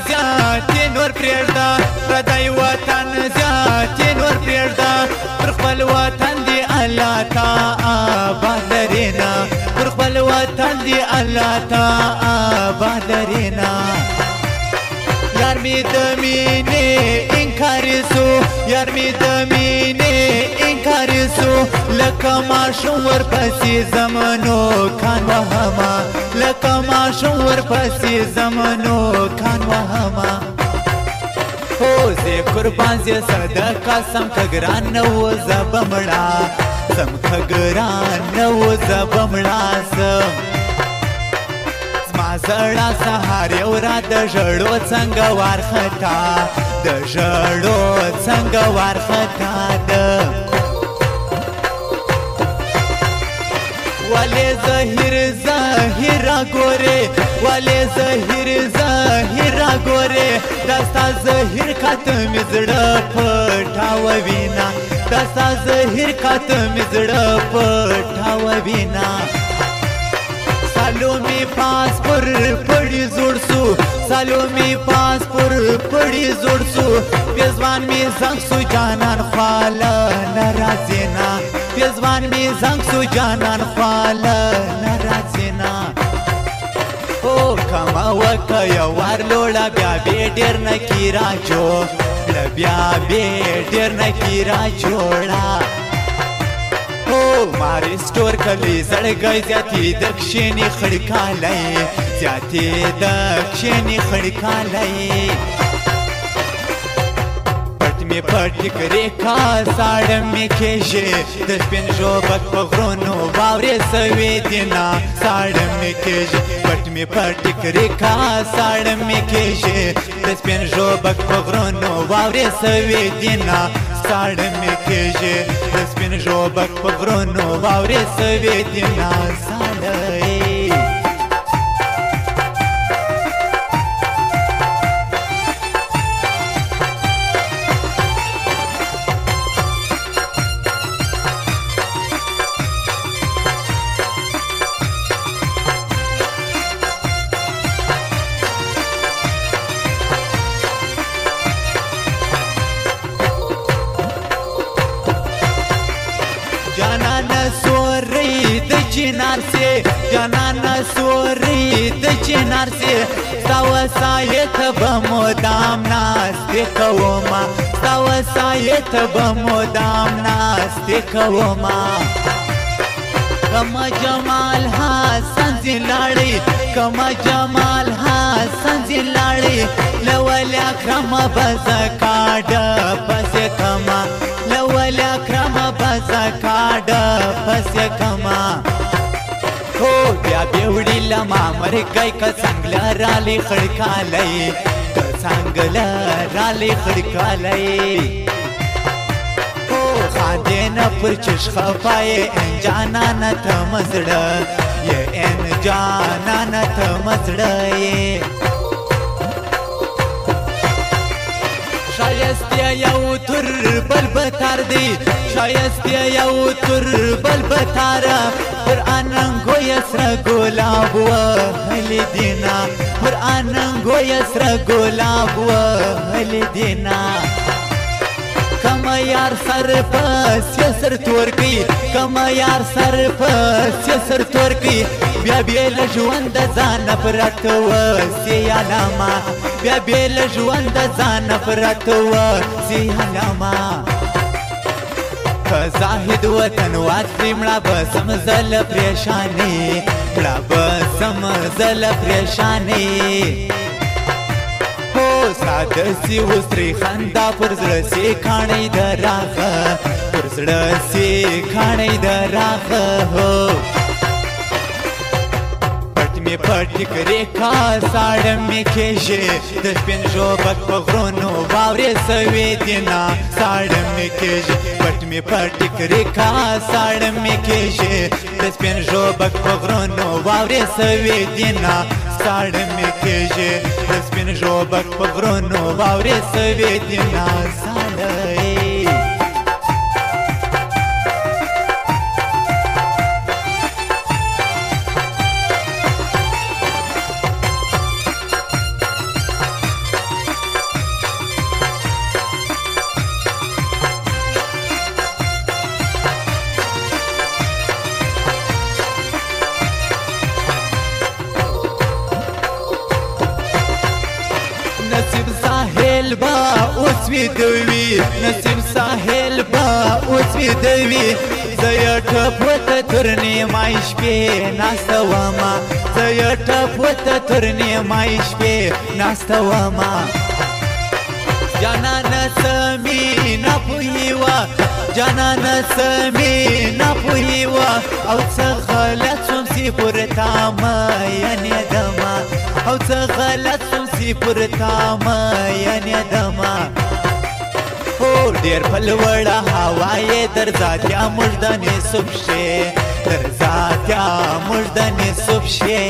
زیاتې نور پرېږده پردی وطن زیاتې نور پرېږده پر خپل وطن دې الله تا آباد لرېنه پر خپل وطن دې الله تا آباد لرېنه یار می د مینې انکار سو یار می د مینې انکار سو لکه ماشوم ورپسې زمنو کان وهمه لکه ماشوم ورپسې زمنو کان وهمه هو زه قربان زه صدقه سم که ګران نه و زه به مړه سم که ګران نه و زه به مړه سم زما زړه سهار یو را د ژړو څنګه وارخطا د ژړو څنګه وارخطا ده ولې زهیر زهیر راګورې ولې زهیر زهیر راګورې دا ستا زهیر کاته مې زړه پټاوه وینا دا ستا زهیر کاته مې زړه پټاوه وینا سالومی پاس پر پڑی زوڑ سو سالومی پاس پر پڑی زوڑ سو پیزوان می زنگ سو جانان خوالا نرازینا پیزوان می زنگ سو جانان خوالا نرازینا او کما وکا یوار لوڑا بیا بی دیر نکی را جو بیا بی دیر نکی را جوڑا ماری سٹور کلی زړګی زیاتې د کښېنې خړکالی زیاتې د کښېنې خړکالی پټ مې پټ ټیکرې کا ساړه مې کېږي د سپین ژوبک په غرونو واورې سوې دینه ساړه مې کېږي پټ مې پټ ټیکرې کا ساړه مې کېږي د سپین ژوبک په غرونو واورې سوې دینه ساړه مې کېږي د سپین ژوبک په غرونو واورې سوې دینه ساړه جانانا سوری د چنار سے جانانا سوری د چنار سے ستا وصایت به مدام ناستې کومه ستا وصایت به مدام ناستې کومه کما جمال حسن زلاړی کما جمال حسن زلاړی لول اکرم بزکاډه پسې کما لول اکرم بزکاډه پسې کما هو بیا بیوړي لما مرګای که څنګه رالی خړکالی که څنګه رالی خړکالی خاندینا پر چش خفای این جانانا تا مزڑا یہ این جانانا تا مزڑا شایستی یو تر بل بتار دی شایستی یو تر بل بتار پر آننگو یسر گلاب و حلی دینا پر آننگو یسر گلاب و حلی دینا کما یار سر پس یا سر تور کی کما یار سر پس یا سر تور کی بیا بیل ژوند ځان پرت و سیالاما بیا بیل ژوند ځان پرت و سیالاما که زاهد وطن واخلي مړه به سم زل پریشانی مړه به سم زل پریشانی ساده سی وستری خندا پر زړه سی کاڼی دراغه پر زړه سی کاڼی دراغه هو پټ می پټ کرے کا ساړه می کېږي د سپین ژوبک په غرونو واورې سوې دینا ساړه می کېږي پټ می پټ کرے کا ساړه می کېږي د سپین ژوبک په غرونو واورې سوې دینا ساړه می کېږي د سپین ژوبک په غرونو واورې سوې دینا ساړه دل با اوس ویدوي نسیم ساحل با اوس ویدوي زه یې ټپو ته تر نیمای شپې ناسته ومه زه یې ټپو ته تر نیمای شپې ناسته ومه جانانه څه مې نه پوهېوه جانانه څه مې نه پوهېوه او څه غلط شوم چې پر تا مینېدمه او څه غلط شوم چې پر تا مینېدمه هو ډېر په لوړه هوا یې درځاتیا موږ د نصب شې درځاتیا موږ د نصب شې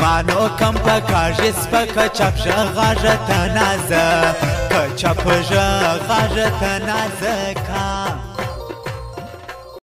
زمانو کم په کاږي سپکه چپشه غاژه ته نازه که چپژه غاژه ته نازه کا